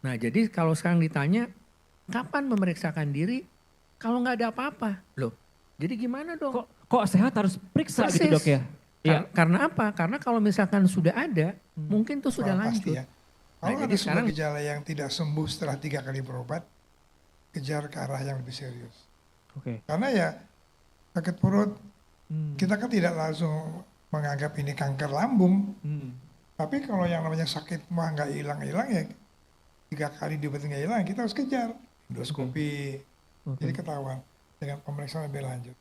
Nah jadi kalau sekarang ditanya, kapan memeriksakan diri kalau nggak ada apa-apa? Loh, jadi gimana dong? Kok sehat harus periksa gitu Persis. dok ya? Iya. Karena apa? Karena kalau misalkan sudah ada, mungkin tuh sudah Pasti lanjut. ya. Nah Kalau jadi ada sekarang, sebuah gejala yang tidak sembuh setelah 3 kali berobat, kejar ke arah yang lebih serius. Oke. Karena ya sakit perut, kita kan tidak langsung menganggap ini kanker lambung. Tapi kalau yang namanya sakit mah nggak hilang-hilang ya 3 kali diobatin nggak hilang, kita harus kejar. Endoskopi, jadi ketahuan dengan pemeriksaan lebih lanjut.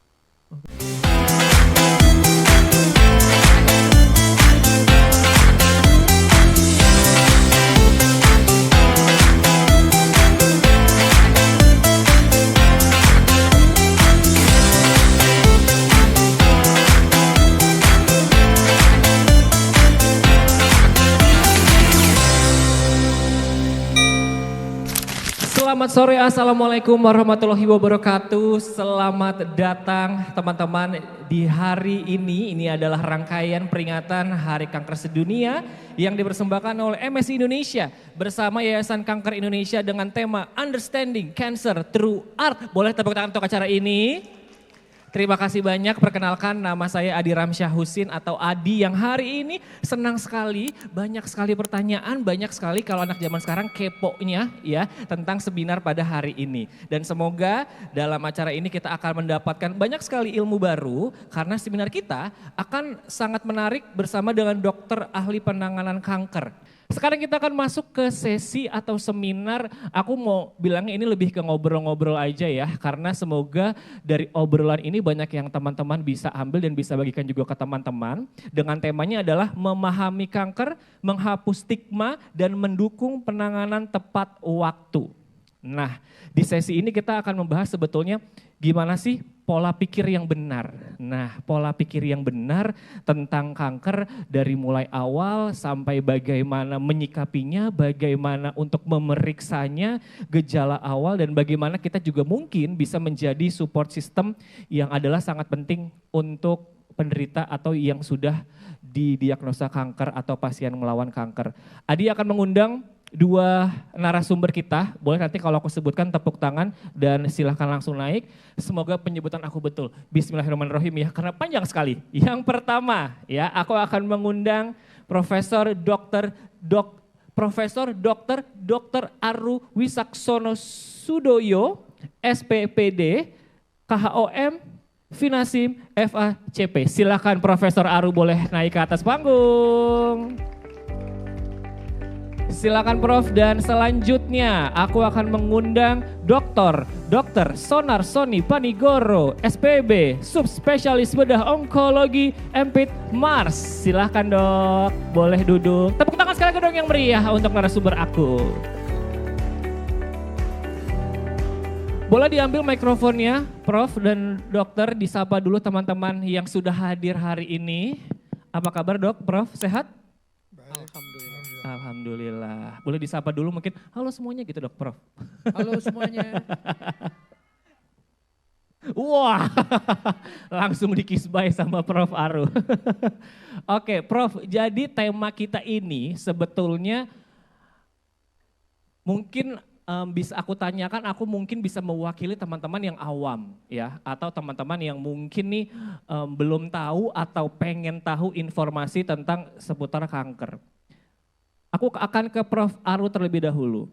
Selamat sore, assalamualaikum warahmatullahi wabarakatuh. Selamat datang teman-teman di hari ini. Ini adalah rangkaian peringatan Hari Kanker Sedunia yang dipersembahkan oleh MSI Indonesia bersama Yayasan Kanker Indonesia dengan tema Understanding Cancer Through Art. Boleh tepuk tangan untuk acara ini? Terima kasih banyak, perkenalkan nama saya Adi Ramsyah Husin atau Adi yang hari ini senang sekali, banyak sekali pertanyaan, banyak sekali kalau anak zaman sekarang keponya ya tentang seminar pada hari ini. Dan semoga dalam acara ini kita akan mendapatkan banyak sekali ilmu baru karena seminar kita akan sangat menarik bersama dengan dokter ahli penanganan kanker. Sekarang kita akan masuk ke sesi atau seminar, aku mau bilangnya ini lebih ke ngobrol-ngobrol aja ya. Karena semoga dari obrolan ini banyak yang teman-teman bisa ambil dan bisa bagikan juga ke teman-teman. Dengan temanya adalah memahami kanker, menghapus stigma, dan mendukung penanganan tepat waktu. Nah, di sesi ini kita akan membahas sebetulnya gimana sih pola pikir yang benar. Nah, pola pikir yang benar tentang kanker dari mulai awal sampai bagaimana menyikapinya, bagaimana untuk memeriksanya, gejala awal dan bagaimana kita juga mungkin bisa menjadi support system yang adalah sangat penting untuk penderita atau yang sudah didiagnosa kanker atau pasien melawan kanker. Adi akan mengundang 2 narasumber kita, boleh nanti kalau aku sebutkan tepuk tangan dan silahkan langsung naik. Semoga penyebutan aku betul. Bismillahirrahmanirrahim ya, karena panjang sekali. Yang pertama ya, aku akan mengundang Profesor Dr. Aru Wisaksono Sudoyo, SPPD, KHOM, Finasim, FACP. Silakan Profesor Aru boleh naik ke atas panggung. Silakan Prof, dan selanjutnya aku akan mengundang Dr. Sonar Soni Panigoro, SPB, Subspesialis Bedah Onkologi, Empit Mars. Silakan dok, boleh duduk. Tepuk tangan sekali dong yang meriah untuk narasumber aku. Boleh diambil mikrofonnya, Prof dan Dokter, disapa dulu teman-teman yang sudah hadir hari ini. Apa kabar dok, Prof, sehat? Alhamdulillah. Boleh disapa dulu mungkin, halo semuanya gitu dok, Prof. halo semuanya. Wah, langsung dikisbai sama Prof Aru. Oke, Prof, jadi tema kita ini sebetulnya mungkin bisa aku tanyakan, aku mungkin bisa mewakili teman-teman yang awam ya, atau teman-teman yang mungkin nih belum tahu atau pengen tahu informasi tentang seputar kanker. Aku akan ke Prof Aru terlebih dahulu.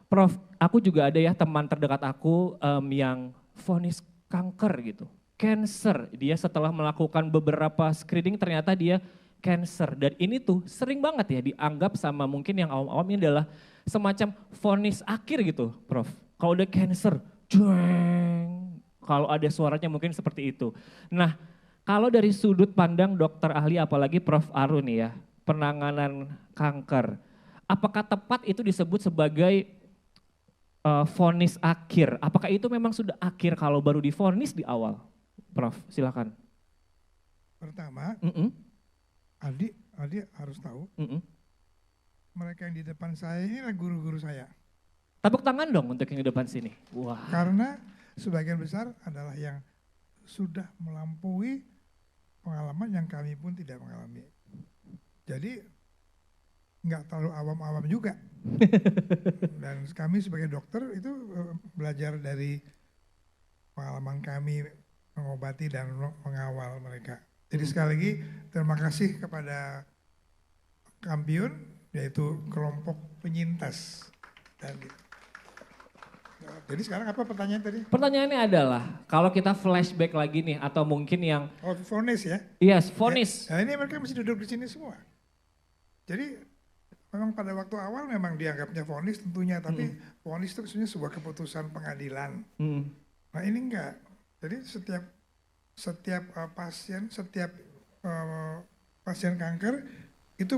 Prof, aku juga ada ya teman terdekat aku yang vonis kanker gitu, cancer. Dia setelah melakukan beberapa screening ternyata dia cancer. Dan ini tuh sering banget ya dianggap sama mungkin yang awam-awam ini adalah semacam vonis akhir gitu, Prof. Kalau udah cancer, jeng. Kalau ada suaranya mungkin seperti itu. Nah, kalau dari sudut pandang dokter ahli apalagi Prof Aru nih ya, penanganan kanker, apakah tepat itu disebut sebagai vonis akhir? Apakah itu memang sudah akhir kalau baru divonis di awal? Prof, silakan. Pertama, Adi harus tahu, mereka yang di depan saya ini adalah guru-guru saya. Tepuk tangan dong untuk yang di depan sini. Wah. Karena sebagian besar adalah yang sudah melampaui pengalaman yang kami pun tidak mengalami. Jadi nggak terlalu awam-awam juga. Dan kami sebagai dokter itu belajar dari pengalaman kami mengobati dan mengawal mereka. Jadi sekali lagi terima kasih kepada Kampiun, yaitu kelompok penyintas. Dan jadi sekarang apa pertanyaan tadi? Pertanyaannya adalah, kalau kita flashback lagi nih, atau mungkin yang... Oh, vonis ya? Yes, vonis. Nah ini mereka mesti duduk di sini semua. Jadi memang pada waktu awal memang dianggapnya vonis tentunya, tapi vonis itu sebenarnya sebuah keputusan pengadilan. Nah ini enggak. Jadi setiap pasien kanker itu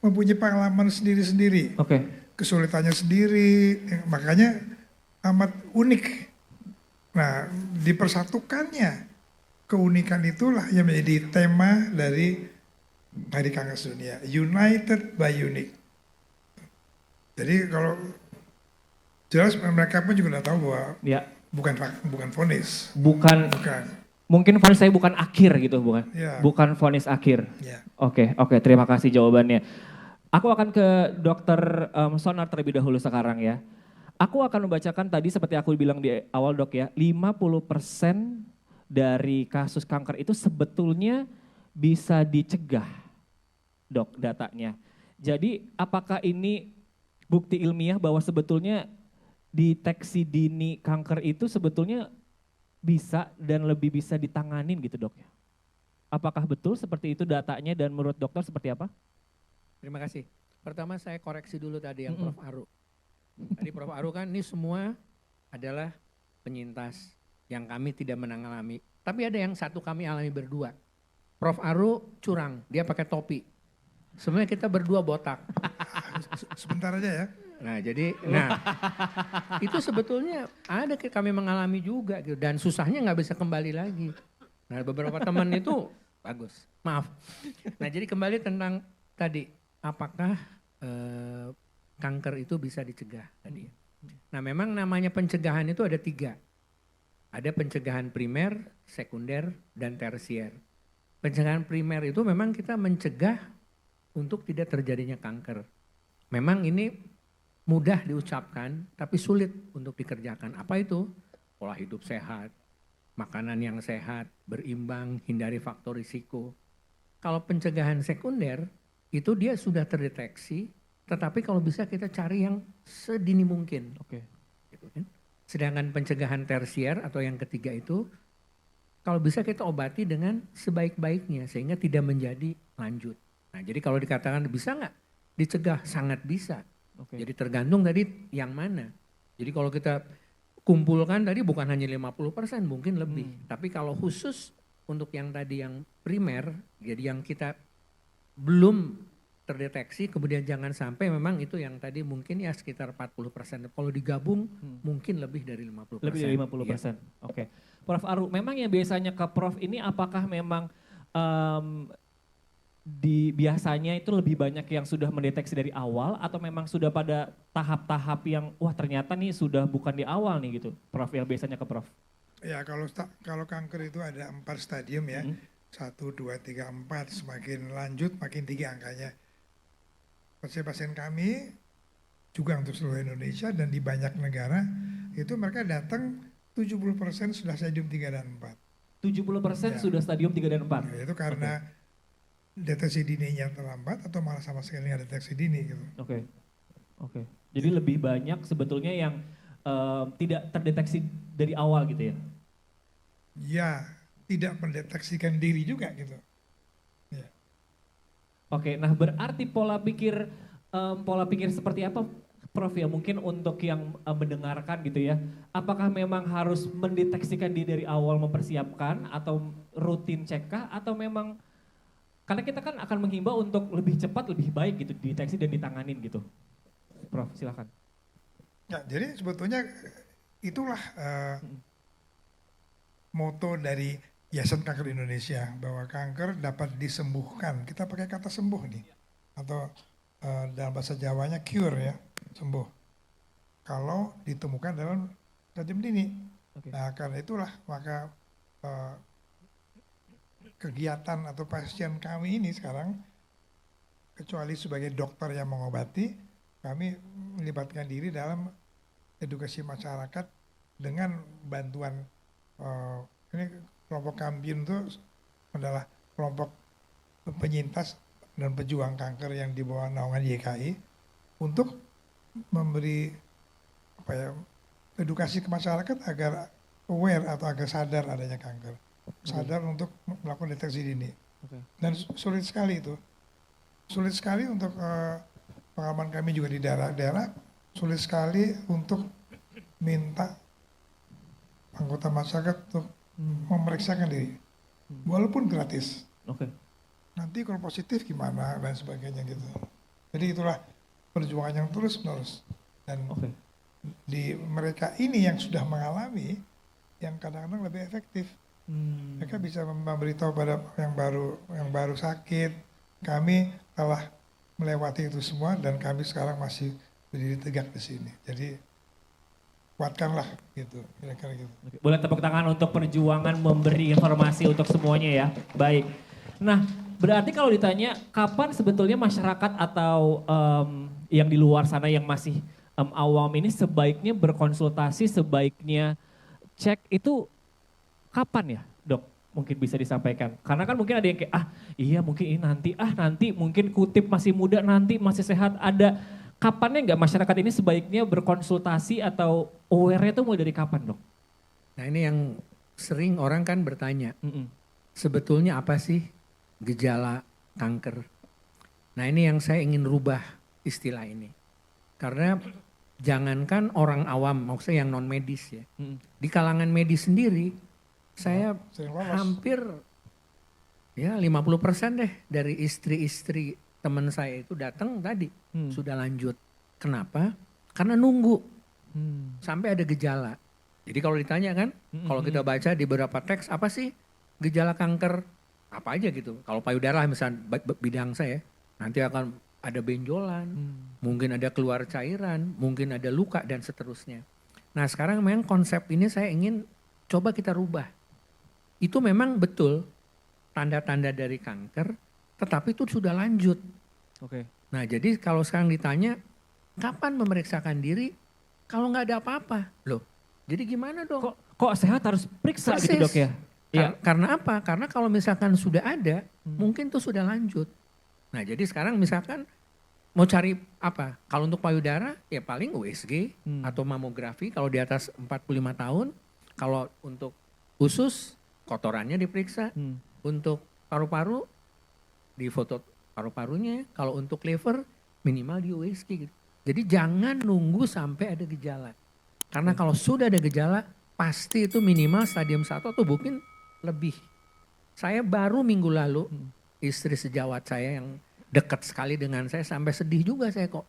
mempunyai pengalaman sendiri-sendiri. Oke. Kesulitannya sendiri, makanya amat unik. Nah, dipersatukannya keunikan itulah yang menjadi tema dari Hari Kanker Sedunia, United by Unique. Jadi kalau jelas mereka pun juga udah tahu bahwa bukan vonis. Bukan. Mungkin vonis saya bukan akhir gitu, bukan? Ya. Bukan vonis akhir. Ya. Oke, terima kasih jawabannya. Aku akan ke Dokter Sonar terlebih dahulu sekarang ya. Aku akan membacakan tadi seperti aku bilang di awal dok ya, 50% dari kasus kanker itu sebetulnya bisa dicegah dok datanya. Jadi apakah ini bukti ilmiah bahwa sebetulnya deteksi dini kanker itu sebetulnya bisa dan lebih bisa ditanganin gitu dok ya? Apakah betul seperti itu datanya dan menurut dokter seperti apa? Terima kasih. Pertama saya koreksi dulu tadi yang Prof. Aru. Tadi Prof. Aru kan ini semua adalah penyintas yang kami tidak mengalami. Tapi ada yang satu kami alami berdua. Prof. Aru curang, dia pakai topi. Sebenarnya kita berdua botak. Sebentar aja ya. Nah itu sebetulnya ada kami mengalami juga gitu. Dan susahnya nggak bisa kembali lagi. Nah beberapa teman itu bagus, maaf. Nah jadi kembali tentang tadi, apakah kanker itu bisa dicegah tadi. Nah memang namanya pencegahan itu ada 3. Ada pencegahan primer, sekunder, dan tersier. Pencegahan primer itu memang kita mencegah untuk tidak terjadinya kanker. Memang ini mudah diucapkan tapi sulit untuk dikerjakan. Apa itu? Pola hidup sehat, makanan yang sehat, berimbang, hindari faktor risiko. Kalau pencegahan sekunder itu dia sudah terdeteksi, tetapi kalau bisa kita cari yang sedini mungkin. Oke. Gitu kan? Sedangkan pencegahan tersier atau yang ketiga itu, kalau bisa kita obati dengan sebaik-baiknya sehingga tidak menjadi lanjut. Nah jadi kalau dikatakan bisa nggak dicegah? Sangat bisa. Oke. Jadi tergantung tadi yang mana. Jadi kalau kita kumpulkan tadi bukan hanya 50%, mungkin lebih. Tapi kalau khusus untuk yang tadi yang primer, jadi yang kita belum terdeteksi, kemudian jangan sampai memang itu yang tadi mungkin ya sekitar 40%. Kalau digabung mungkin lebih dari 50%. Lebih dari 50%. Ya. Oke. Prof. Aru, memang yang biasanya ke Prof ini apakah memang biasanya itu lebih banyak yang sudah mendeteksi dari awal atau memang sudah pada tahap-tahap yang wah ternyata nih sudah bukan di awal nih gitu, Prof, yang biasanya ke Prof? Ya kalau kanker itu ada 4 stadium ya, 1, 2, 3, 4, semakin lanjut makin tinggi angkanya. Pasien-pasien kami juga untuk seluruh Indonesia dan di banyak negara itu mereka datang 70% sudah stadium 3 dan 4. 70% sudah stadium 3 dan 4? Ya, itu karena deteksi dininya terlambat atau malah sama sekali nggak deteksi dini gitu. Oke. Jadi lebih banyak sebetulnya yang tidak terdeteksi dari awal gitu ya? Ya, tidak mendeteksikan diri juga gitu. Ya. Oke, nah berarti pola pikir seperti apa Prof ya mungkin untuk yang mendengarkan gitu ya, apakah memang harus mendeteksikan diri dari awal mempersiapkan atau rutin cek atau memang karena kita kan akan menghimbau untuk lebih cepat lebih baik gitu dideteksi dan ditanganin gitu. Prof silakan. Ya, jadi sebetulnya itulah moto dari Yayasan Kanker Indonesia bahwa kanker dapat disembuhkan. Kita pakai kata sembuh nih atau dalam bahasa Jawanya cure ya, sembuh. Kalau ditemukan dalam stadium dini. Okay. Nah karena itulah maka kegiatan atau pasien kami ini sekarang kecuali sebagai dokter yang mengobati, kami melibatkan diri dalam edukasi masyarakat dengan bantuan ini kelompok Kambiun itu adalah kelompok penyintas dan pejuang kanker yang di bawah naungan YKI untuk memberi edukasi ke masyarakat agar aware atau agar sadar adanya kanker, sadar untuk melakukan deteksi dini. Dan sulit sekali itu, sulit sekali untuk pengalaman kami juga di daerah-daerah, sulit sekali untuk minta anggota masyarakat untuk memeriksakan diri, walaupun gratis. Nanti kalau positif gimana dan sebagainya gitu. Jadi itulah perjuangan yang terus-menerus. Dan di mereka ini yang sudah mengalami, yang kadang-kadang lebih efektif. Mereka bisa memberitahu pada yang baru sakit, kami telah melewati itu semua dan kami sekarang masih berdiri tegak di sini. Jadi kuatkanlah gitu, kira-kira gitu. Boleh tepuk tangan untuk perjuangan memberi informasi untuk semuanya ya. Baik. Nah, berarti kalau ditanya kapan sebetulnya masyarakat atau yang di luar sana yang masih awam ini sebaiknya berkonsultasi, sebaiknya cek itu kapan ya, Dok? Mungkin bisa disampaikan. Karena kan mungkin ada yang kayak iya mungkin ini nanti mungkin kutip masih muda, nanti masih sehat. Ada kapannya nggak masyarakat ini sebaiknya berkonsultasi atau aware-nya itu mulai dari kapan, Dok? Nah ini yang sering orang kan bertanya, sebetulnya apa sih gejala kanker? Nah ini yang saya ingin rubah istilah ini. Karena jangankan orang awam, maksudnya yang non medis ya. Di kalangan medis sendiri, saya hampir ya 50% deh dari istri-istri teman saya itu datang tadi sudah lanjut. Kenapa? Karena nunggu sampai ada gejala. Jadi kalau ditanya kan, kalau kita baca di beberapa teks apa sih gejala kanker? Apa aja gitu. Kalau payudara misalnya bidang saya, nanti akan ada benjolan, mungkin ada keluar cairan, mungkin ada luka dan seterusnya. Nah sekarang memang konsep ini saya ingin coba kita rubah. Itu memang betul tanda-tanda dari kanker, tetapi itu sudah lanjut. Nah jadi kalau sekarang ditanya, kapan memeriksakan diri kalau nggak ada apa-apa? Loh, jadi gimana dong? Kok sehat harus periksa gitu, Dok ya? Karena apa? Karena kalau misalkan sudah ada, mungkin itu sudah lanjut. Nah jadi sekarang misalkan mau cari apa? Kalau untuk payudara ya paling USG atau mamografi kalau di atas 45 tahun. Kalau untuk usus kotorannya diperiksa. Untuk paru-paru di foto paru-parunya. Kalau untuk liver minimal di USG gitu. Jadi jangan nunggu sampai ada gejala. Karena kalau sudah ada gejala pasti itu minimal stadium 1 atau mungkin lebih. Saya baru minggu lalu istri sejawat saya yang dekat sekali dengan saya sampai sedih juga saya kok.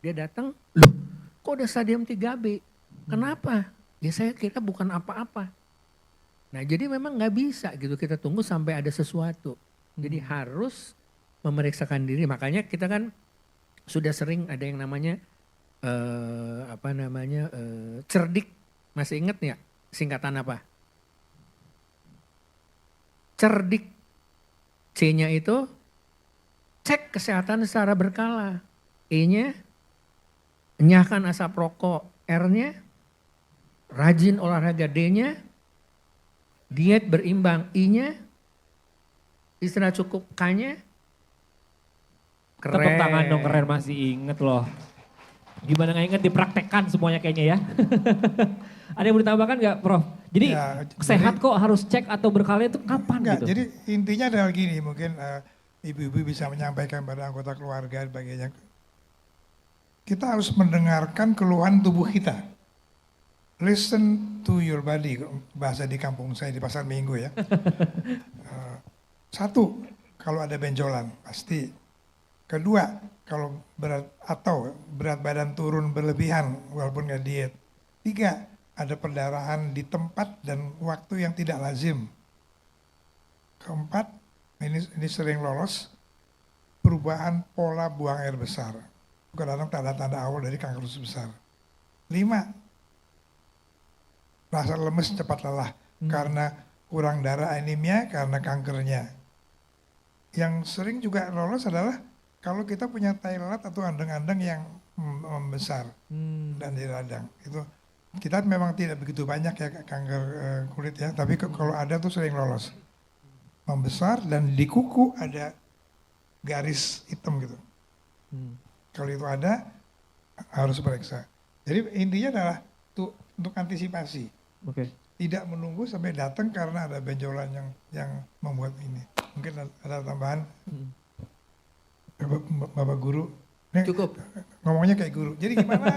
Dia datang, loh kok udah stadium 3B? Kenapa? Ya saya kira bukan apa-apa. Nah jadi memang gak bisa gitu kita tunggu sampai ada sesuatu. Jadi harus memeriksakan diri. Makanya kita kan sudah sering ada yang namanya cerdik. Masih inget ya singkatan apa? Cerdik. C-nya itu cek kesehatan secara berkala. E-nya enyahkan asap rokok. R-nya rajin olahraga. D-nya diet berimbang. I-nya istirahat cukup. K-nya keren. Tepuk tangan dong, keren, masih inget loh. Gimana gak inget dipraktekkan semuanya kayaknya ya. Ada yang mau ditambahkan gak, Prof? Jadi Ya, sehat kok harus cek atau berkala itu kapan enggak, gitu? jadi intinya adalah gini, mungkin ibu-ibu bisa menyampaikan pada anggota keluarga dan sebagainya. Kita harus mendengarkan keluhan tubuh kita. Listen to your body, bahasa di kampung saya di Pasar Minggu ya. Satu, kalau ada benjolan pasti. Kedua, kalau berat badan turun berlebihan walaupun nggak diet. Tiga, ada perdarahan di tempat dan waktu yang tidak lazim. Keempat, ini sering lolos, perubahan pola buang air besar. Kadang-kadang tanda-tanda awal dari kanker usus besar. 5, rasa lemes cepat lelah karena kurang darah anemia karena kankernya. Yang sering juga lolos adalah kalau kita punya tailat atau andeng-andeng yang membesar dan di radang, itu kita memang tidak begitu banyak ya kanker kulit ya, tapi kalau ada tuh sering lolos. Membesar dan di kuku ada garis hitam gitu. Kalau itu ada harus periksa. Jadi intinya adalah untuk antisipasi. Tidak menunggu sampai datang karena ada benjolan yang membuat ini. Mungkin ada tambahan. Bapak guru. Cukup. Ngomongnya kayak guru. Jadi gimana?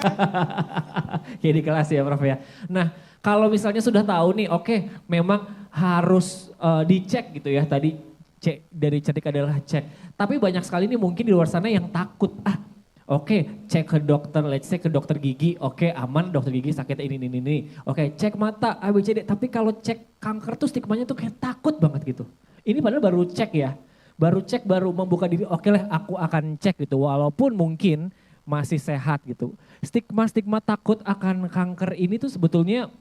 Kayak di kelas ya Prof ya. Nah kalau misalnya sudah tahu nih, oke, memang harus dicek gitu ya. Tadi cek dari cantik adalah cek. Tapi banyak sekali nih mungkin di luar sana yang takut. Oke, cek ke dokter, let's say ke dokter gigi, oke aman dokter gigi sakitnya ini. Oke, cek mata, ABCD. Tapi kalau cek kanker tuh stigmanya tuh kayak takut banget gitu. Ini padahal baru cek ya. Baru membuka diri, oke lah aku akan cek gitu. Walaupun mungkin masih sehat gitu. Stigma takut akan kanker ini tuh sebetulnya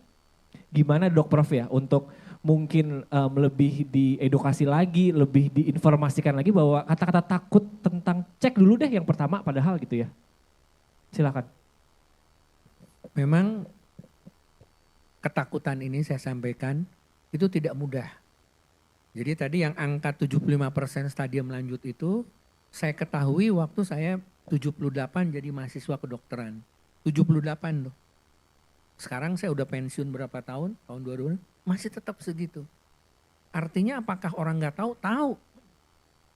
gimana dok Prof ya? Untuk mungkin lebih diedukasi lagi, lebih diinformasikan lagi bahwa kata-kata takut tentang cek dulu deh yang pertama padahal gitu ya. Silakan. Memang ketakutan ini saya sampaikan itu tidak mudah. Jadi tadi yang angka 75% stadium lanjut itu saya ketahui waktu saya 78 jadi mahasiswa kedokteran. 78 loh. Sekarang saya udah pensiun berapa tahun 2000 masih tetap segitu. Artinya apakah orang nggak tahu? Tahu.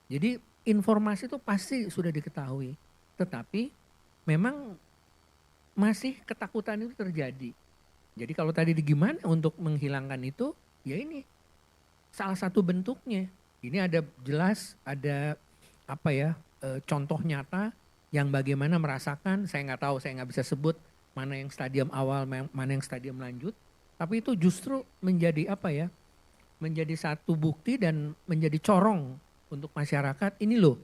Jadi informasi itu pasti sudah diketahui. Tetapi memang masih ketakutan itu terjadi. Jadi kalau tadi gimana untuk menghilangkan itu, ya ini salah satu bentuknya. Ini ada jelas, ada contoh nyata yang bagaimana merasakan, saya nggak tahu, saya nggak bisa sebut mana yang stadium awal, mana yang stadium lanjut. Tapi itu justru menjadi menjadi satu bukti dan menjadi corong untuk masyarakat. Ini loh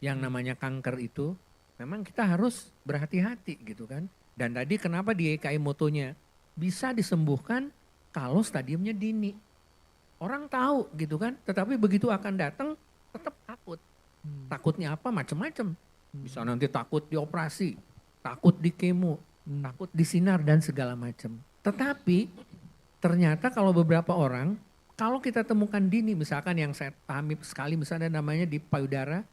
yang namanya kanker itu. Memang kita harus berhati-hati gitu kan. Dan tadi kenapa di EKI motonya bisa disembuhkan kalau stadiumnya dini. Orang tahu gitu kan, tetapi begitu akan datang tetap takut. Takutnya apa? Macam-macam. Bisa nanti takut dioperasi, takut di kemo, takut disinar dan segala macam. Tetapi ternyata kalau beberapa orang, kalau kita temukan dini, misalkan yang saya pahami sekali misalnya namanya di payudara,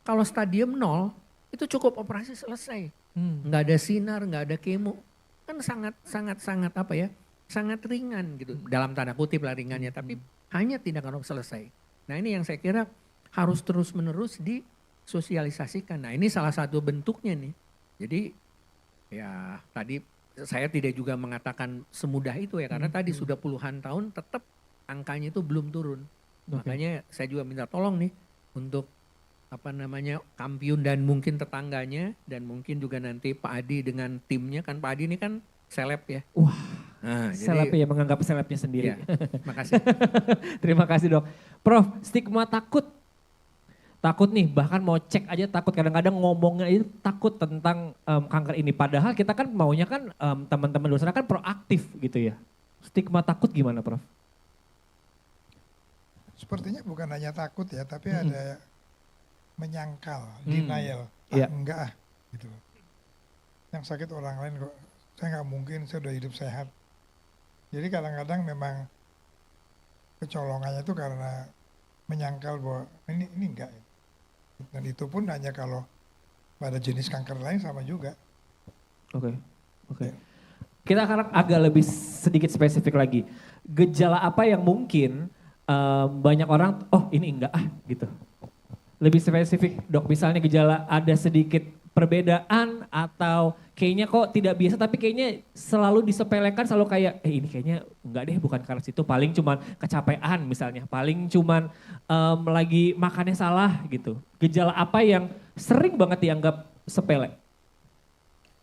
kalau stadium 0 itu cukup operasi selesai. Nggak ada sinar, nggak ada kemo. Kan sangat ringan gitu. Dalam tanda kutip lah ringannya, tapi hanya tindakan selesai. Nah ini yang saya kira harus terus menerus disosialisasikan. Nah ini salah satu bentuknya nih. Jadi ya tadi saya tidak juga mengatakan semudah itu ya, karena tadi sudah puluhan tahun tetap angkanya itu belum turun. Makanya saya juga minta tolong nih untuk Kampiun dan mungkin tetangganya dan mungkin juga nanti Pak Adi dengan timnya, kan Pak Adi ini kan seleb ya. Wah, seleb ya menganggap selebnya sendiri. Iya, makasih. Terima kasih dok. Prof, stigma takut nih, bahkan mau cek aja takut, kadang-kadang ngomongnya itu takut tentang kanker ini. Padahal kita kan maunya kan teman-teman di luar sana kan proaktif gitu ya. Stigma takut gimana Prof? Sepertinya bukan hanya takut ya, tapi ada menyangkal, denial. Enggak gitu. Yang sakit orang lain kok, saya nggak mungkin, saya udah hidup sehat. Jadi kadang-kadang memang kecolongannya itu karena menyangkal bahwa ini enggak. Dan itu pun hanya kalau pada jenis kanker lain sama juga. Oke. Kita akan agak lebih sedikit spesifik lagi. Gejala apa yang mungkin banyak orang, oh ini enggak gitu. Lebih spesifik dok, misalnya gejala ada sedikit perbedaan atau kayaknya kok tidak biasa tapi kayaknya selalu disepelekan, selalu kayak ini kayaknya enggak deh, bukan karena situ, paling cuman kecapean misalnya, paling cuman lagi makannya salah gitu. Gejala apa yang sering banget dianggap sepele?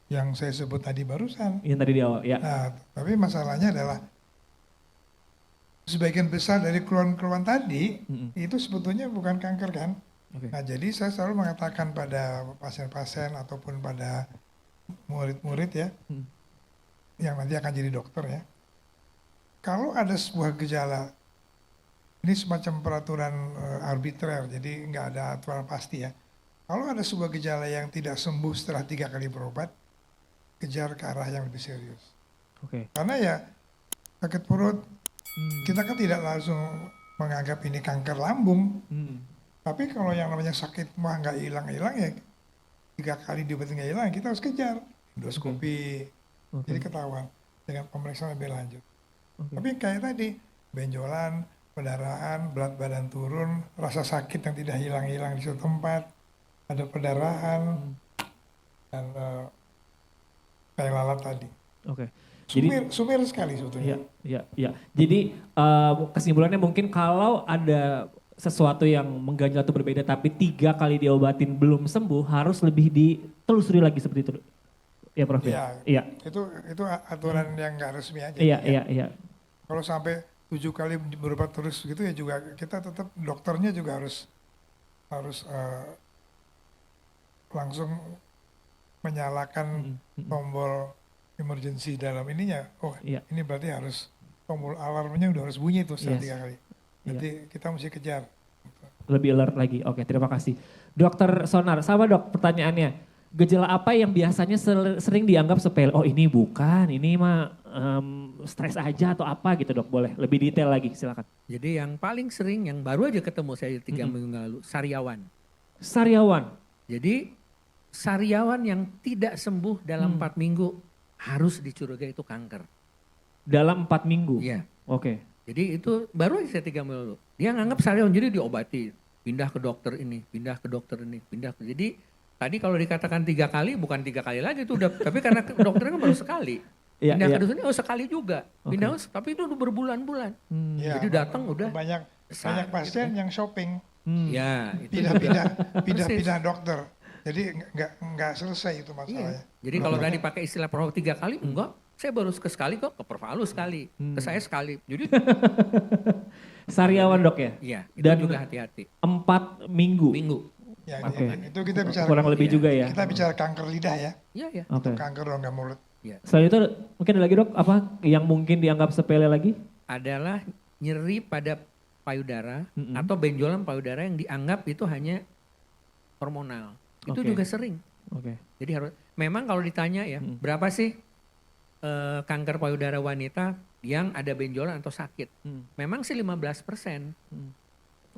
Yang saya sebut tadi barusan. Yang tadi di awal ya. Nah, tapi masalahnya adalah sebagian besar dari keluhan-keluhan tadi itu sebetulnya bukan kanker kan. Nah jadi saya selalu mengatakan pada pasien-pasien ataupun pada murid-murid ya, yang nanti akan jadi dokter ya, kalau ada sebuah gejala, ini semacam peraturan arbitrer, jadi nggak ada aturan pasti ya. Kalau ada sebuah gejala yang tidak sembuh setelah 3 kali berobat, kejar ke arah yang lebih serius. Oke. Karena ya sakit perut, kita kan tidak langsung menganggap ini kanker lambung. Tapi kalau yang namanya sakit mah nggak hilang-hilang ya 3 kali diobatin nggak hilang, kita harus kejar endoskopi. Jadi ketahuan dengan pemeriksaan lebih lanjut. Tapi kayak tadi benjolan, pendarahan, berat badan turun, rasa sakit yang tidak hilang-hilang di suatu tempat, ada perdarahan, dan kayak lalat tadi. Oke. Sumir sekali sebetulnya. Iya. Jadi kesimpulannya mungkin kalau ada sesuatu yang mengganjal atau berbeda tapi 3 kali diobatin belum sembuh harus lebih ditelusuri lagi seperti itu. Ya Prof. Iya. Itu aturan yang nggak resmi aja. Iya. Kalau sampai 7 kali berobat terus gitu ya juga kita tetap dokternya juga harus langsung menyalakan tombol emergency dalam ininya. Oh ini berarti harus tombol alarmnya udah harus bunyi tuh setelah 3 kali. Jadi kita mesti kejar. Lebih alert lagi. Oke, terima kasih. Dokter Sonar, sama dok pertanyaannya. Gejala apa yang biasanya sering dianggap sepele? Oh ini bukan, ini mah stres aja atau apa gitu dok? Boleh lebih detail lagi silakan. Jadi yang paling sering yang baru aja ketemu saya 3 minggu lalu, sariawan. Sariawan. Jadi sariawan yang tidak sembuh dalam 4 minggu harus dicurigai itu kanker. Dalam 4 minggu? Iya. Oke. Jadi itu baru aja saya 3 minggu lalu. Dia nganggap sariawan jadi diobati. Pindah ke dokter ini, pindah ke dokter ini, pindah ke... Jadi tadi kalau dikatakan 3 kali bukan 3 kali lagi itu udah. Tapi karena dokternya kan baru sekali. Pindah ke dokter ini sekali juga. Pindah tapi itu udah berbulan-bulan. Jadi datang udah. Banyak pasien yang shopping. Ya, itu pindah dokter. Jadi nggak selesai itu masalahnya. Jadi kalau tadi pakai istilah Prof 3 kali, enggak. Saya baru sekali kok, ke Prof Alu sekali, ke saya sekali. Jadi sariawan dok ya? Iya, itu dan juga hati-hati. 4 minggu? Ya, itu kita bicara kurang lebih juga ya? Kita bicara kanker lidah ya. Iya. Kanker rongga mulut. Ya. Selain itu mungkin ada lagi dok, apa yang mungkin dianggap sepele lagi? Adalah nyeri pada payudara atau benjolan payudara yang dianggap itu hanya hormonal. Itu juga sering. Jadi harus, memang kalau ditanya ya, berapa sih kanker payudara wanita yang ada benjolan atau sakit? Memang sih 15%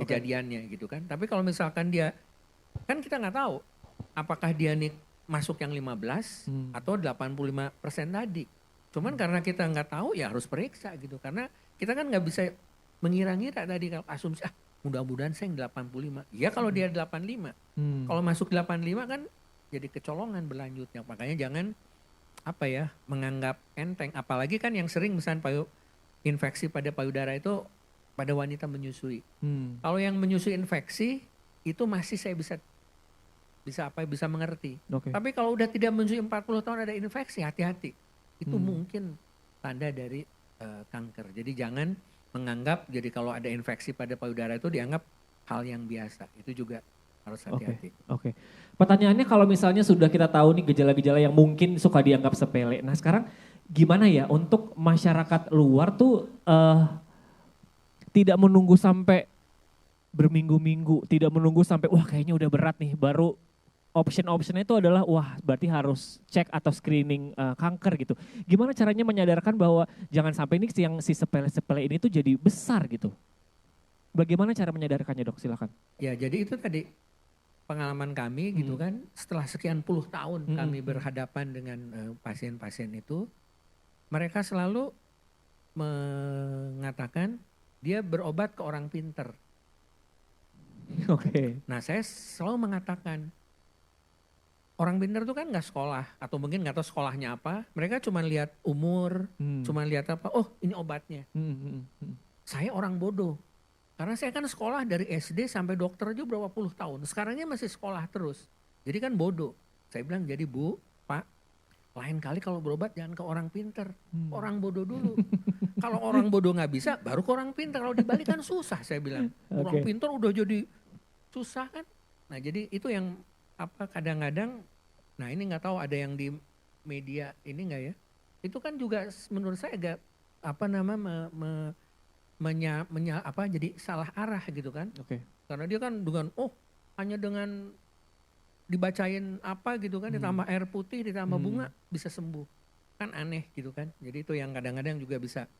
kejadiannya gitu kan. Tapi kalau misalkan dia, kan kita nggak tahu apakah dia nih masuk yang 15 atau 85% tadi. Cuman karena kita nggak tahu ya harus periksa gitu. Karena kita kan nggak bisa mengira-ngira tadi kalau asumsi mudah-mudahan saya yang 85. Ya kalau dia 85. Kalau masuk 85 kan jadi kecolongan berlanjutnya. Makanya jangan menganggap enteng. Apalagi kan yang sering misalnya infeksi pada payudara itu pada wanita menyusui. Kalau yang menyusui infeksi itu masih saya bisa mengerti. Tapi kalau udah tidak menyusui 40 tahun ada infeksi, hati-hati. Itu mungkin tanda dari kanker. Jadi jangan menganggap jadi kalau ada infeksi pada payudara itu dianggap hal yang biasa. Itu juga harus hati-hati. Oke. Pertanyaannya kalau misalnya sudah kita tahu nih gejala-gejala yang mungkin suka dianggap sepele. Nah sekarang gimana ya untuk masyarakat luar tuh tidak menunggu sampai berminggu-minggu, tidak menunggu sampai wah kayaknya udah berat nih, baru option-optionnya itu adalah wah berarti harus cek atau screening kanker gitu. Gimana caranya menyadarkan bahwa jangan sampai ini si sepele-sepele ini tuh jadi besar gitu. Bagaimana cara menyadarkannya dok, silakan. Ya jadi itu tadi pengalaman kami gitu kan, setelah sekian puluh tahun kami berhadapan dengan pasien-pasien itu, mereka selalu mengatakan dia berobat ke orang pinter. Nah saya selalu mengatakan, orang pinter itu kan nggak sekolah atau mungkin nggak tahu sekolahnya apa. Mereka cuma lihat umur, cuma lihat apa. Oh ini obatnya. Saya orang bodoh. Karena saya kan sekolah dari SD sampai dokter aja berapa puluh tahun. Sekarangnya masih sekolah terus. Jadi kan bodoh. Saya bilang jadi Bu, Pak, lain kali kalau berobat jangan ke orang pinter. Orang bodoh dulu. Kalau orang bodoh nggak bisa, baru ke orang pinter. Kalau dibalik kan susah saya bilang. Orang pinter udah jadi susah kan. Nah jadi itu yang kadang-kadang, nah ini nggak tahu ada yang di media ini nggak ya? Itu kan juga menurut saya agak jadi salah arah gitu kan? Karena dia kan hanya dengan dibacain apa gitu kan, ditambah air putih, ditambah bunga bisa sembuh. Kan aneh gitu kan. Jadi itu yang kadang-kadang juga bisa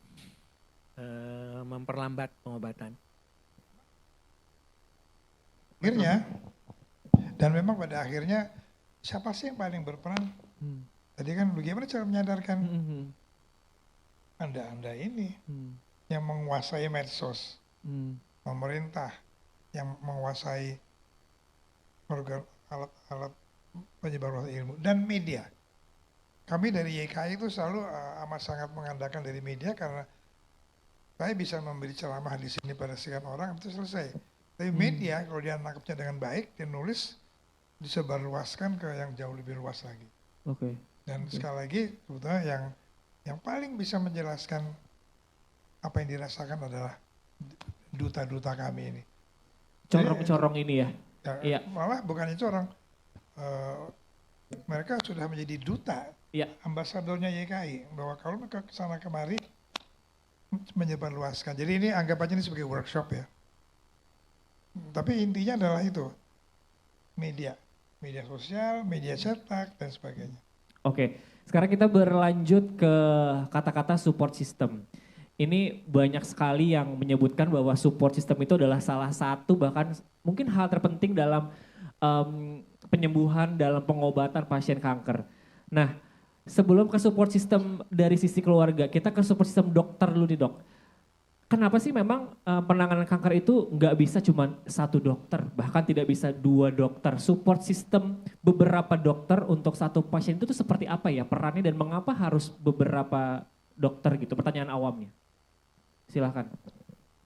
memperlambat pengobatan. Akhirnya, dan memang pada akhirnya siapa sih yang paling berperan? Tadi kan bagaimana cara menyadarkan Anda ini yang menguasai medsos, pemerintah yang menguasai organ alat-alat penyebar ilmu dan media. Kami dari YKI itu selalu amat sangat mengandalkan dari media karena saya bisa memberi ceramah di sini pada sekian orang itu selesai. Tapi media kalau dia nangkapnya dengan baik, dia nulis, disebarluaskan ke yang jauh lebih luas lagi. Dan sekali lagi sebetulnya yang paling bisa menjelaskan apa yang dirasakan adalah duta-duta kami ini. Corong-corong ini ya. Iya. Malah bukan itu orang, mereka sudah menjadi duta, ambasadornya YKI, bahwa kalau mereka kesana kemari menyebarluaskan. Jadi ini anggap aja ini sebagai workshop ya. Tapi intinya adalah itu, media sosial, media cetak dan sebagainya. Oke, sekarang kita berlanjut ke kata-kata support system. Ini banyak sekali yang menyebutkan bahwa support system itu adalah salah satu bahkan mungkin hal terpenting dalam penyembuhan, dalam pengobatan pasien kanker. Nah, sebelum ke support system dari sisi keluarga, kita ke support system dokter dulu nih dok. Kenapa sih memang penanganan kanker itu nggak bisa cuma satu dokter, bahkan tidak bisa dua dokter. Support system beberapa dokter untuk satu pasien itu tuh seperti apa ya perannya dan mengapa harus beberapa dokter gitu? Pertanyaan awamnya. Silahkan.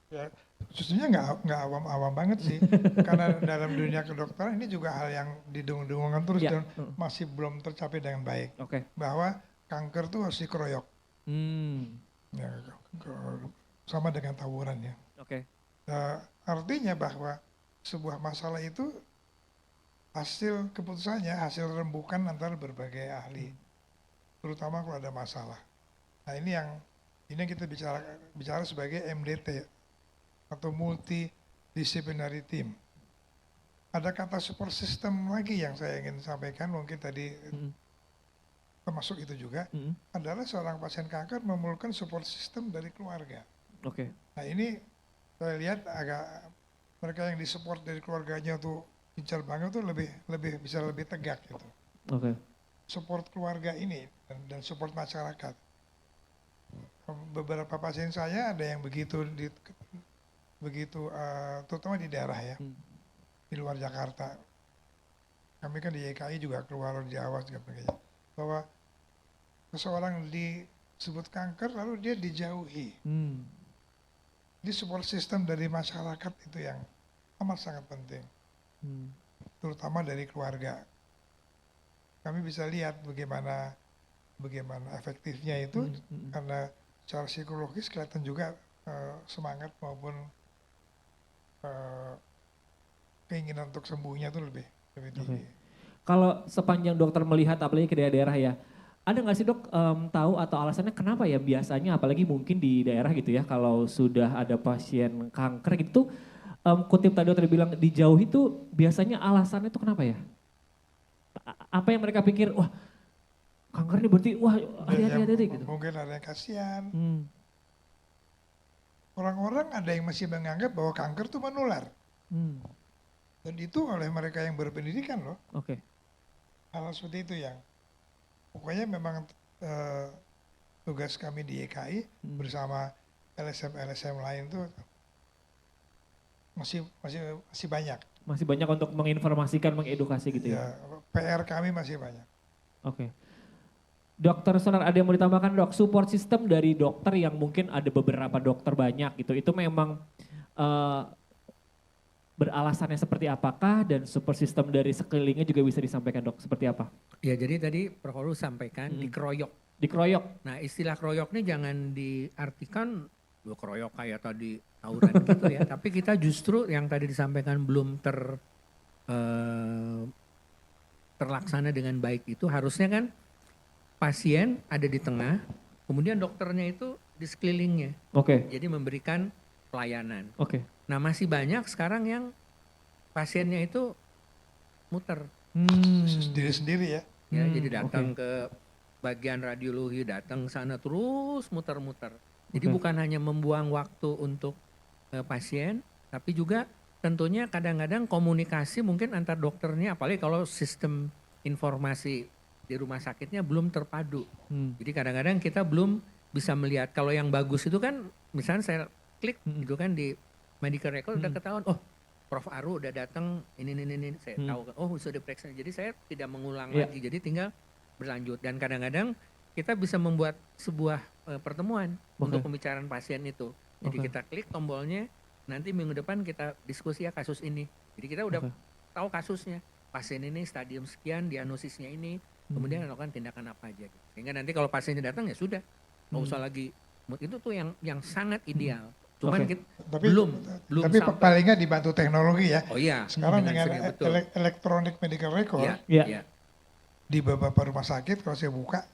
Ya, khususnya nggak awam-awam banget sih, karena dalam dunia kedokteran ini juga hal yang didengung-dengungkan terus dan masih belum tercapai dengan baik. Bahwa kanker tuh harus dikeroyok. Ya, sama dengan tawuran ya. Artinya bahwa sebuah masalah itu hasil keputusannya, hasil rembukan antara berbagai ahli, terutama kalau ada masalah. Nah ini yang kita bicara sebagai MDT atau multidisciplinary team. Ada kata support system lagi yang saya ingin sampaikan, mungkin tadi termasuk itu juga, adalah seorang pasien kanker memerlukan support system dari keluarga. Nah ini saya lihat agak mereka yang disupport dari keluarganya tuh pincar banget tuh lebih bisa lebih tegak gitu. Support keluarga ini dan support masyarakat. Beberapa pasien saya ada yang begitu terutama di daerah ya, di luar Jakarta. Kami kan di YKI juga keluar di Jawa juga sebagainya. Bahwa seseorang disebut kanker lalu dia dijauhi. Di support system dari masyarakat itu yang amat sangat penting, terutama dari keluarga. Kami bisa lihat bagaimana efektifnya itu, karena secara psikologis kelihatan juga semangat maupun keinginan untuk sembuhnya itu lebih tinggi. Kalau sepanjang dokter melihat apalagi ke daerah-daerah ya, ada nggak sih dok tahu atau alasannya kenapa ya biasanya apalagi mungkin di daerah gitu ya kalau sudah ada pasien kanker gitu, kutip tadi dokter bilang dijauhi itu biasanya alasannya itu kenapa ya? Apa yang mereka pikir, wah kanker ini berarti wah hati-hati gitu. Mungkin ada yang kasihan. Orang-orang ada yang masih menganggap bahwa kanker itu menular. Dan itu oleh mereka yang berpendidikan loh. Hal seperti itu yang pokoknya memang tugas kami di YKI bersama LSM lain tuh masih banyak. Masih banyak untuk menginformasikan, mengedukasi gitu ya? PR kami masih banyak. Dokter Sonar ada yang mau ditambahkan dok? Support system dari dokter yang mungkin ada beberapa dokter banyak gitu, itu memang beralasannya seperti apakah dan support system dari sekelilingnya juga bisa disampaikan dok, seperti apa? Ya jadi tadi Prof. Heru sampaikan dikeroyok. Dikeroyok? Nah istilah keroyok ini jangan diartikan keroyok kayak tadi tawuran gitu ya. Tapi kita justru yang tadi disampaikan belum terlaksana dengan baik itu harusnya kan pasien ada di tengah, kemudian dokternya itu di sekelilingnya. Jadi memberikan pelayanan. Nah masih banyak sekarang yang pasiennya itu muter. Sendiri-sendiri ya. Ya, jadi datang ke bagian radiologi, datang sana terus muter-muter. Jadi bukan hanya membuang waktu untuk pasien, tapi juga tentunya kadang-kadang komunikasi mungkin antar dokternya, apalagi kalau sistem informasi di rumah sakitnya belum terpadu. Jadi kadang-kadang kita belum bisa melihat. Kalau yang bagus itu kan, misalnya saya klik gitu kan di medical record udah ketahuan, oh Prof. Aru udah datang, ini, saya tahu kan, oh sudah diperiksa. Jadi saya tidak mengulang lagi, jadi tinggal berlanjut. Dan kadang-kadang kita bisa membuat sebuah pertemuan untuk pembicaraan pasien itu. Jadi kita klik tombolnya, nanti minggu depan kita diskusi ya kasus ini. Jadi kita udah tahu kasusnya, pasien ini stadium sekian, diagnosisnya ini, kemudian melakukan tindakan apa aja. Gitu. Sehingga nanti kalau pasiennya datang ya sudah, nggak usah lagi. Itu tuh yang sangat ideal. Cuman kita belum tapi sampai. paling nggak dibantu teknologi ya. Oh iya. Sekarang dengan betul. electronic medical record Iya. di beberapa rumah sakit kalau saya buka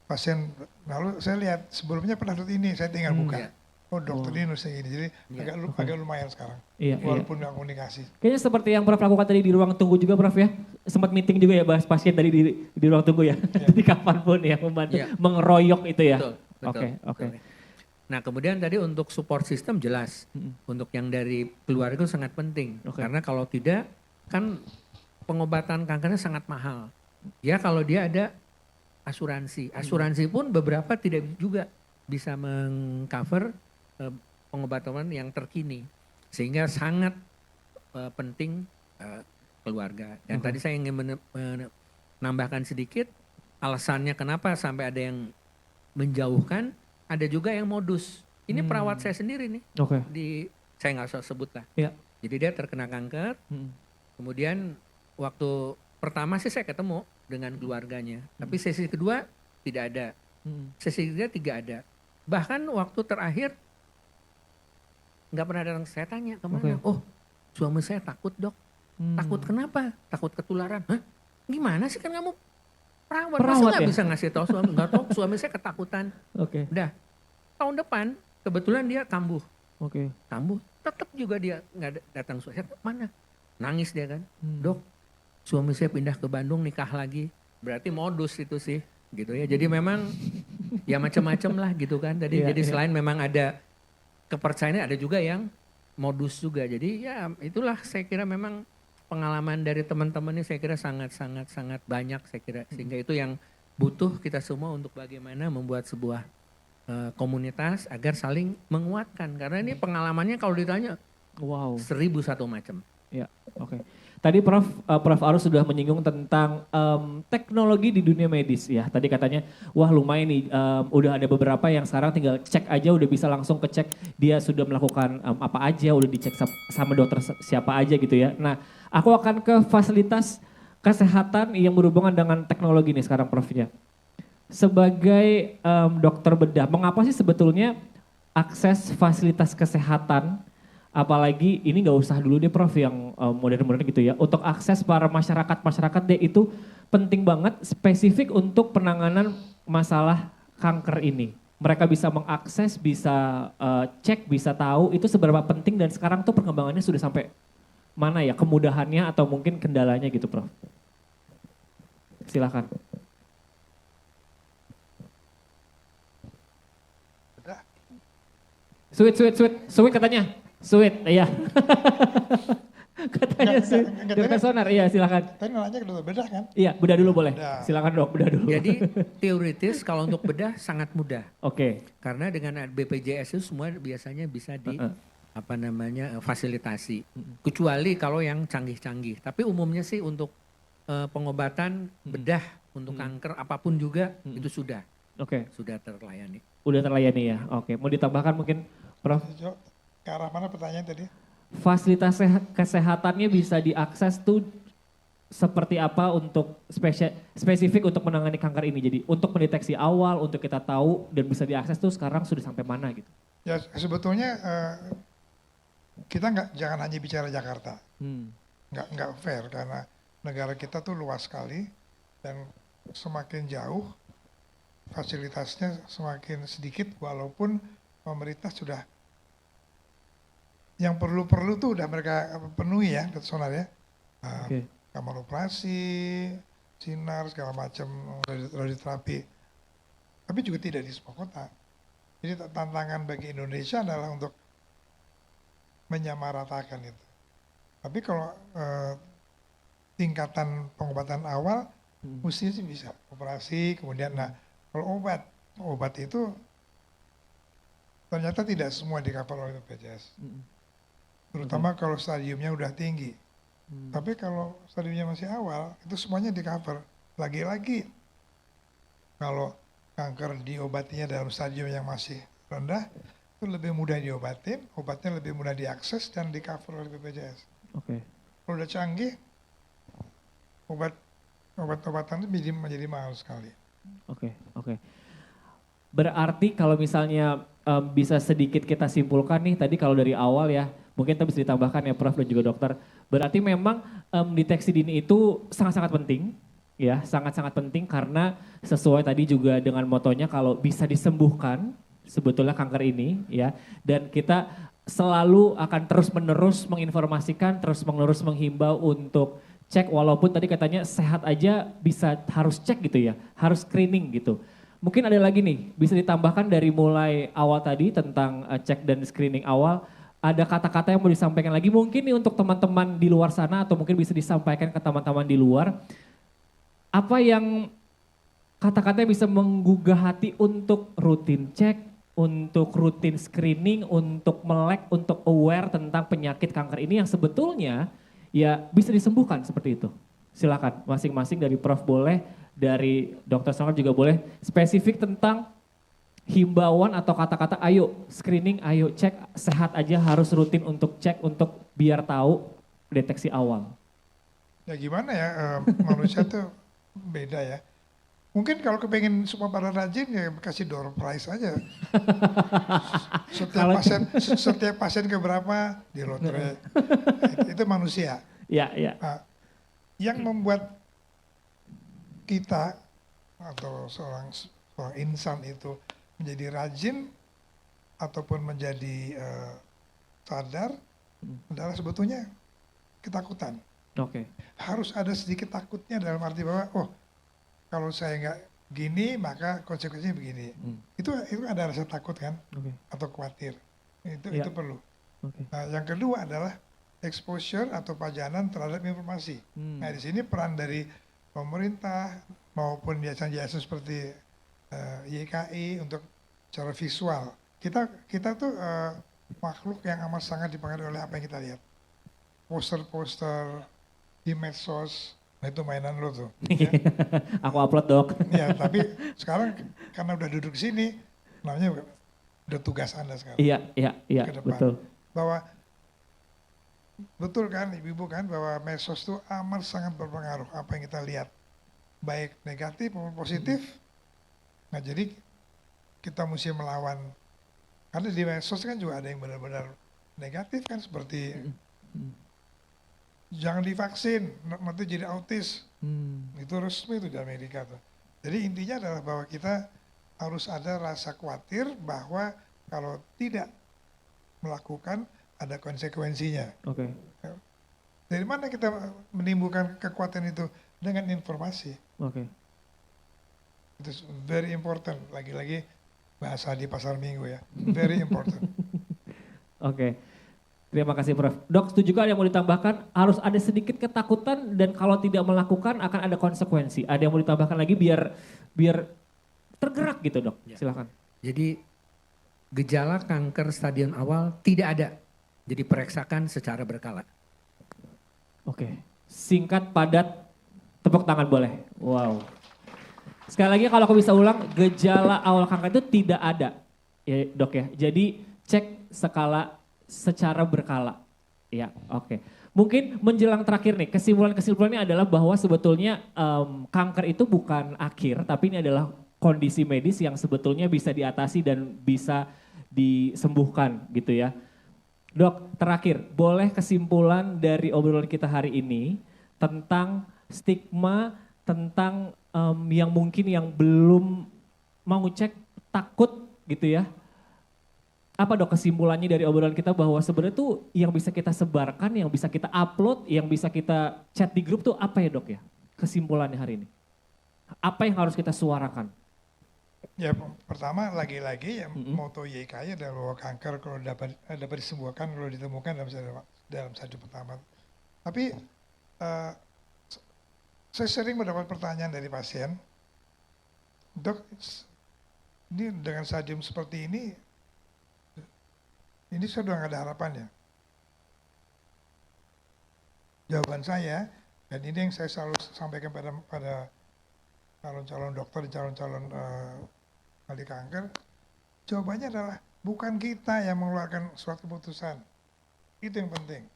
pasien, lalu saya lihat sebelumnya pernah dokter ini, saya tinggal buka. Iya. Oh dokter ini nulisnya ini, jadi agak lumayan sekarang. Iya, Walaupun nggak komunikasi. Kayaknya seperti yang Prof lakukan tadi di ruang tunggu juga Prof ya. Sempat meeting juga ya bahas pasien tadi di ruang tunggu ya. Jadi kapanpun ya membantu mengeroyok itu ya. Betul. Oke. Nah kemudian tadi untuk support system jelas. Untuk yang dari keluarga itu sangat penting. Karena kalau tidak kan pengobatan kankernya sangat mahal. Ya kalau dia ada asuransi. Asuransi pun beberapa tidak juga bisa mengcover pengobatan yang terkini. Sehingga sangat penting keluarga. Dan tadi saya ingin menambahkan sedikit alasannya kenapa sampai ada yang menjauhkan, ada juga yang modus. Ini perawat saya sendiri nih. Saya nggak usah sebut lah. Jadi dia terkena kanker. Kemudian waktu pertama sih saya ketemu dengan keluarganya. Tapi sesi kedua tidak ada. Sesi ketiga tidak ada. Bahkan waktu terakhir nggak pernah datang, saya tanya kemana. Oh suami saya takut dok. Takut kenapa? Takut ketularan. Hah? Gimana sih kan kamu perawat masa nggak bisa ngasih tahu suami? Nggak tahu, suami saya ketakutan. Udah tahun depan kebetulan dia kambuh. Kambuh tetap juga dia nggak datang. Saya mana? Nangis dia kan. Dok suami saya pindah ke Bandung nikah lagi. Berarti modus itu sih gitu ya. Jadi memang ya macam-macam lah gitu kan tadi. Jadi selain memang ada kepercayaan, ada juga yang modus juga. Jadi ya itulah saya kira memang pengalaman dari teman-teman ini saya kira sangat banyak saya kira. Sehingga itu yang butuh kita semua untuk bagaimana membuat sebuah komunitas agar saling menguatkan. Karena ini pengalamannya kalau ditanya 1001 macam. Ya, Tadi Prof Aru sudah menyinggung tentang teknologi di dunia medis ya. Tadi katanya, wah lumayan nih, udah ada beberapa yang sekarang tinggal cek aja udah bisa langsung kecek dia sudah melakukan apa aja, udah dicek sama dokter siapa aja gitu ya. Nah, aku akan ke fasilitas kesehatan yang berhubungan dengan teknologi nih sekarang Profnya. Sebagai dokter bedah, mengapa sih sebetulnya akses fasilitas kesehatan, apalagi ini nggak usah dulu deh Prof yang modern-modern gitu ya, untuk akses para masyarakat deh itu penting banget spesifik untuk penanganan masalah kanker ini. Mereka bisa mengakses, bisa cek, bisa tahu itu seberapa penting dan sekarang tuh perkembangannya sudah sampai mana ya, kemudahannya atau mungkin kendalanya gitu Prof. Silakan. Sweet katanya. Sweet, iya. Katanya sweet. Dokter Sonar, iya silakan. Tadi nanya ke dokter bedah kan? Iya, bedah dulu boleh. Silakan dok, bedah dulu. Jadi teoritis kalau untuk bedah sangat mudah. Karena dengan BPJS itu semua biasanya bisa di fasilitasi. Kecuali kalau yang canggih-canggih. Tapi umumnya sih untuk pengobatan bedah untuk kanker apapun juga itu sudah. Sudah terlayani. Udah terlayani ya. Mau ditambahkan mungkin Prof? Ke arah mana pertanyaan tadi? Fasilitas kesehatannya bisa diakses tuh seperti apa untuk spesifik untuk menangani kanker ini? Jadi untuk mendeteksi awal, untuk kita tahu dan bisa diakses tuh sekarang sudah sampai mana gitu? Ya sebetulnya kita jangan hanya bicara Jakarta. Nggak fair karena negara kita tuh luas sekali dan semakin jauh fasilitasnya semakin sedikit walaupun pemerintah sudah yang perlu tuh udah mereka penuhi ya, Dr. Sonar ya. kamar operasi, sinar segala macam, radioterapi. Tapi juga tidak di semua kota. Jadi tantangan bagi Indonesia adalah untuk menyamaratakan itu. Tapi kalau tingkatan pengobatan awal mestinya sih bisa operasi, kemudian kalau obat itu ternyata tidak semua di cover oleh BPJS. Terutama kalau stadiumnya udah tinggi. Tapi kalau stadiumnya masih awal, itu semuanya di cover. Lagi-lagi kalau kanker diobatinya dalam stadium yang masih rendah, itu lebih mudah diobatin, obatnya lebih mudah diakses dan di cover oleh BPJS. Kalau udah canggih, obat-obatan itu menjadi mahal sekali. Oke. Berarti kalau misalnya bisa sedikit kita simpulkan nih, tadi kalau dari awal ya, mungkin bisa ditambahkan ya Prof dan juga dokter. Berarti memang deteksi dini itu sangat-sangat penting, ya sangat-sangat penting karena sesuai tadi juga dengan motonya kalau bisa disembuhkan sebetulnya kanker ini ya, dan kita selalu akan terus-menerus menginformasikan, terus-menerus menghimbau untuk cek, walaupun tadi katanya sehat aja bisa harus cek gitu ya, harus screening gitu. Mungkin ada lagi nih, bisa ditambahkan dari mulai awal tadi tentang cek dan screening awal, ada kata-kata yang mau disampaikan lagi mungkin nih untuk teman-teman di luar sana atau mungkin bisa disampaikan ke teman-teman di luar. Apa yang kata-kata bisa menggugah hati untuk rutin cek, untuk rutin screening, untuk melek, untuk aware tentang penyakit kanker ini yang sebetulnya ya bisa disembuhkan seperti itu. Silakan masing-masing dari Prof boleh, dari Dr. Songar juga boleh spesifik tentang himbauan atau kata-kata ayo screening, ayo cek, sehat aja harus rutin untuk cek untuk biar tahu deteksi awal. Ya gimana ya, manusia tuh beda ya. Mungkin kalau kepengen semua pada rajin ya kasih door prize aja. Setiap pasien ke berapa di lotre. Itu manusia. Ya. Nah, yang membuat kita atau seorang insan itu menjadi rajin ataupun menjadi sadar adalah sebetulnya ketakutan. Harus ada sedikit takutnya dalam arti bahwa kalau saya nggak gini maka konsekuensinya begini. Itu ada rasa takut kan, atau khawatir. Itu perlu. Nah, yang kedua adalah exposure atau pajanan terhadap informasi. Nah, di sini peran dari pemerintah maupun yayasan-yayasan seperti YKI untuk cara visual. Kita tuh makhluk yang amat sangat dipengaruhi oleh apa yang kita lihat. Poster-poster di medsos, nah itu mainan lo tuh. Ya. Aku upload dok. Ya, tapi sekarang karena udah duduk sini, namanya udah tugas Anda sekarang. Iya, ke depan. betul. Bahwa betul kan ibu-ibu kan bahwa medsos itu amat sangat berpengaruh apa yang kita lihat. Baik negatif maupun positif. Nah jadi kita mesti melawan. Karena di medsos kan juga ada yang benar-benar negatif kan seperti jangan divaksin, nanti jadi autis. Itu resmi itu di Amerika tuh. Jadi intinya adalah bahwa kita harus ada rasa khawatir bahwa kalau tidak melakukan ada konsekuensinya. Dari mana kita menimbulkan kekuatan itu? Dengan informasi. Itu very important. Lagi-lagi bahasa di pasar minggu ya. Very important. Terima kasih Prof. Dok, setuju ada yang mau ditambahkan? Harus ada sedikit ketakutan dan kalau tidak melakukan akan ada konsekuensi. Ada yang mau ditambahkan lagi biar tergerak gitu dok? Silakan. Jadi gejala kanker stadium awal tidak ada. Jadi pereksakan secara berkala. Singkat, padat, tepuk tangan boleh. Wow. Sekali lagi kalau aku bisa ulang, gejala awal kanker itu tidak ada. Ya dok ya, jadi cek skala secara berkala. Ya, Mungkin menjelang terakhir nih, kesimpulannya adalah bahwa sebetulnya kanker itu bukan akhir, tapi ini adalah kondisi medis yang sebetulnya bisa diatasi dan bisa disembuhkan gitu ya. Dok, terakhir, boleh kesimpulan dari obrolan kita hari ini tentang stigma, tentang yang mungkin yang belum mau cek, takut gitu ya. Apa dok kesimpulannya dari obrolan kita bahwa sebenarnya tuh yang bisa kita sebarkan, yang bisa kita upload, yang bisa kita chat di grup tuh apa ya dok ya? Kesimpulannya hari ini. Apa yang harus kita suarakan? Ya pertama lagi-lagi ya moto YKI adalah bahwa kanker kalau dapat disembuhkan, kalau ditemukan dalam satu pertama. Tapi saya sering mendapat pertanyaan dari pasien, dok, ini dengan stadium seperti ini sudah nggak ada harapan ya? Jawaban saya, dan ini yang saya selalu sampaikan pada calon-calon dokter, calon-calon ahli kanker, jawabannya adalah bukan kita yang mengeluarkan suatu keputusan. Itu yang penting.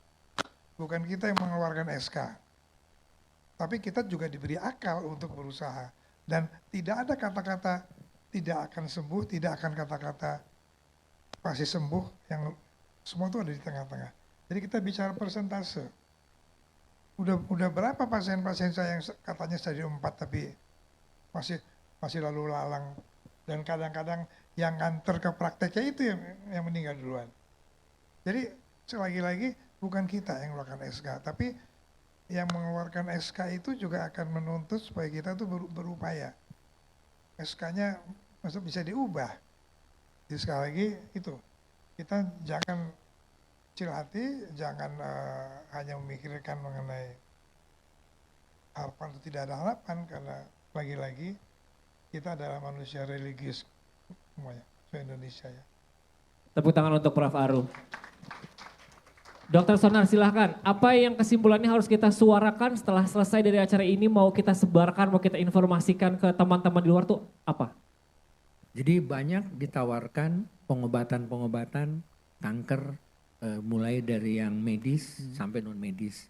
Bukan kita yang mengeluarkan SK. Tapi kita juga diberi akal untuk berusaha. Dan tidak ada kata-kata tidak akan sembuh, tidak akan kata-kata pasti sembuh, yang semua itu ada di tengah-tengah. Jadi kita bicara persentase. Udah berapa pasien-pasien saya yang katanya stadium 4 tapi masih lalu lalang, dan kadang-kadang yang nganter ke prakteknya itu yang meninggal duluan. Jadi lagi-lagi bukan kita yang mengeluarkan SK, tapi yang mengeluarkan SK itu juga akan menuntut supaya kita tuh berupaya. SK-nya maksud bisa diubah. Jadi sekali lagi itu, kita jangan kecil hati, jangan hanya memikirkan mengenai harapan atau tidak ada harapan, karena lagi-lagi kita adalah manusia religius semuanya, se-Indonesia ya. Tepuk tangan untuk Prof. Aru. Dokter Sonar silahkan, apa yang kesimpulannya harus kita suarakan setelah selesai dari acara ini, mau kita sebarkan, mau kita informasikan ke teman-teman di luar tuh apa? Jadi banyak ditawarkan pengobatan-pengobatan kanker mulai dari yang medis sampai non medis.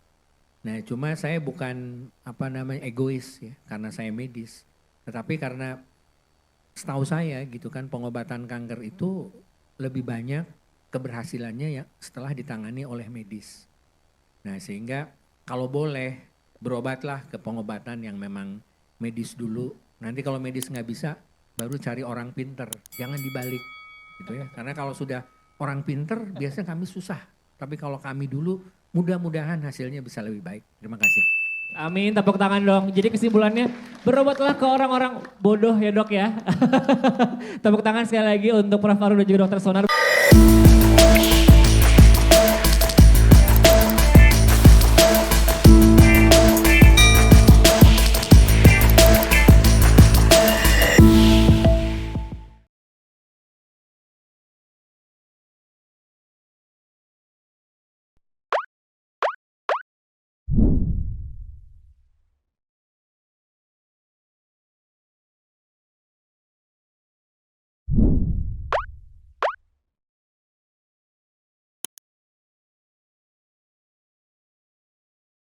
Nah, cuma saya bukan egois ya karena saya medis, tetapi karena setahu saya gitu kan pengobatan kanker itu lebih banyak keberhasilannya ya setelah ditangani oleh medis. Nah, sehingga kalau boleh berobatlah ke pengobatan yang memang medis dulu. Nanti kalau medis nggak bisa baru cari orang pinter, jangan dibalik gitu ya. Karena kalau sudah orang pinter biasanya kami susah. Tapi kalau kami dulu mudah-mudahan hasilnya bisa lebih baik. Terima kasih. Amin, tepuk tangan dong. Jadi kesimpulannya berobatlah ke orang-orang bodoh ya dok ya. Tepuk tangan sekali lagi untuk Prof. Aru dan juga Dr. Sonar.